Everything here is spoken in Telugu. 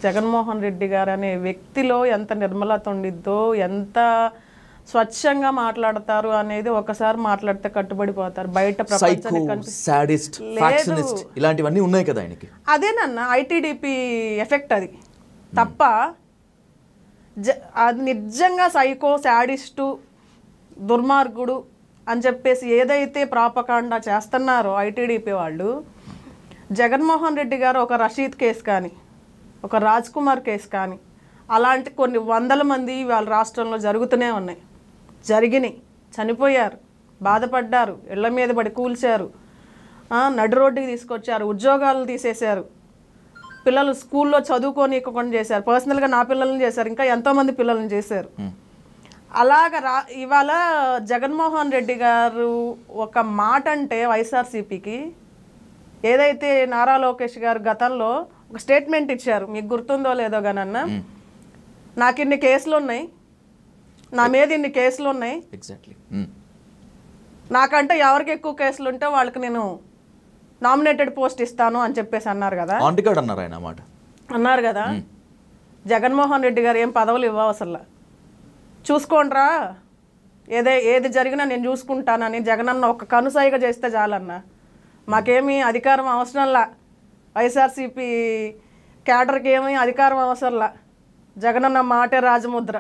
జగన్మోహన్ రెడ్డి గారు అనే వ్యక్తిలో ఎంత నిర్మలత ఉండిద్దో, ఎంత స్వచ్ఛంగా మాట్లాడతారు అనేది ఒకసారి మాట్లాడితే కట్టుబడిపోతారు. బయట ప్రపంచానికి ఇలాంటివన్నీ ఉన్నాయి కదా ఆయనకి. అదేనన్న ఐటీడీపీ ఎఫెక్ట్ అది తప్ప అది నిజంగా సైకో, శాడిస్టు, దుర్మార్గుడు అని చెప్పేసి ఏదైతే ప్రాపకాండా చేస్తున్నారో ఐటీడీపీ వాళ్ళు, జగన్మోహన్ రెడ్డి గారు ఒక రషీద్ కేసు కానీ, ఒక రాజ్ కుమార్ కేసు కానీ, అలాంటి కొన్ని వందల మంది వాళ్ళ రాష్ట్రంలో జరుగుతూనే ఉన్నాయి. జరిగినాయి, చనిపోయారు, బాధపడ్డారు, ఇళ్ల మీద పడి కూల్చారు, నడి రోడ్డుకి తీసుకొచ్చారు, ఉద్యోగాలు తీసేశారు, పిల్లలు స్కూల్లో చదువుకోనివ్వకుండా చేశారు. పర్సనల్గా నా పిల్లల్ని చేశారు, ఇంకా ఎంతోమంది పిల్లల్ని చేశారు. అలాగ ఇవాళ జగన్మోహన్ రెడ్డి గారు ఒక మాట అంటే వైఎస్ఆర్సీపీకి, ఏదైతే నారా లోకేష్ గారు గతంలో ఒక స్టేట్మెంట్ ఇచ్చారు, మీకు గుర్తుందో లేదో కానన్న, నాకు ఇన్ని కేసులు ఉన్నాయి, నా మీద ఇన్ని కేసులు ఉన్నాయి, నాకంటే ఎవరికి ఎక్కువ కేసులు ఉంటే వాళ్ళకి నేను నామినేటెడ్ పోస్ట్ ఇస్తాను అని చెప్పేసి అన్నారు కదా. అన్నారు కదా. జగన్మోహన్ రెడ్డి గారు ఏం పదవులు ఇవ్వవు అసలు, చూసుకోండిరా, ఏది జరిగినా నేను చూసుకుంటానని జగనన్న ఒక కనుసైగ చేస్తే చాలన్న, మాకేమీ అధికారం అవసరంలా, వైఎస్ఆర్సీపీ క్యాడర్కి ఏమీ అధికారం అవసరంలా, జగనన్న మాటే రాజముద్ర.